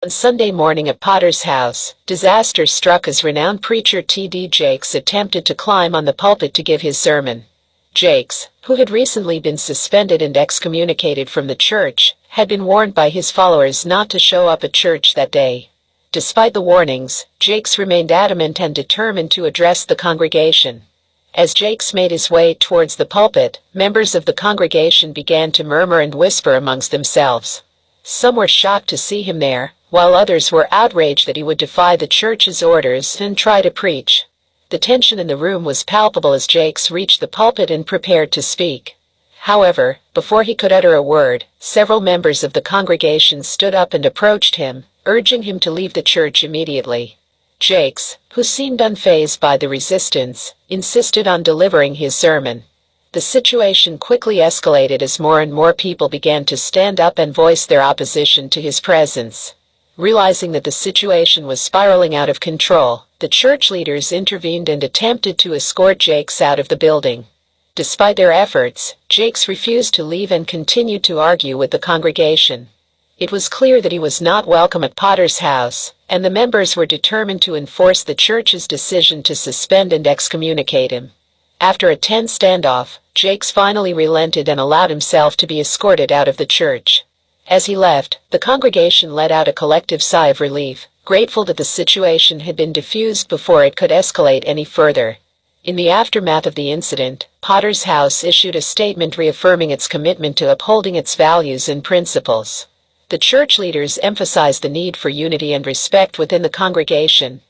On Sunday morning at Potter's house, disaster struck as renowned preacher T.D. Jakes attempted to climb on the pulpit to give his sermon. Jakes, who had recently been suspended and excommunicated from the church, had been warned by his followers not to show up at church that day. Despite the warnings, Jakes remained adamant and determined to address the congregation. As Jakes made his way towards the pulpit, members of the congregation began to murmur and whisper amongst themselves. Some were shocked to see him there, while others were outraged that he would defy the church's orders and try to preach. The tension in the room was palpable as Jakes reached the pulpit and prepared to speak. However, before he could utter a word, several members of the congregation stood up and approached him, urging him to leave the church immediately. Jakes, who seemed unfazed by the resistance, insisted on delivering his sermon. The situation quickly escalated as more and more people began to stand up and voice their opposition to his presence. Realizing that the situation was spiraling out of control, the church leaders intervened and attempted to escort Jakes out of the building. Despite their efforts, Jakes refused to leave and continued to argue with the congregation. It was clear that he was not welcome at Potter's house, and the members were determined to enforce the church's decision to suspend and excommunicate him. After a tense standoff, Jakes finally relented and allowed himself to be escorted out of the church. As he left, the congregation let out a collective sigh of relief, grateful that the situation had been diffused before it could escalate any further. In the aftermath of the incident, Potter's house issued a statement reaffirming its commitment to upholding its values and principles. The church leaders emphasized the need for unity and respect within the congregation,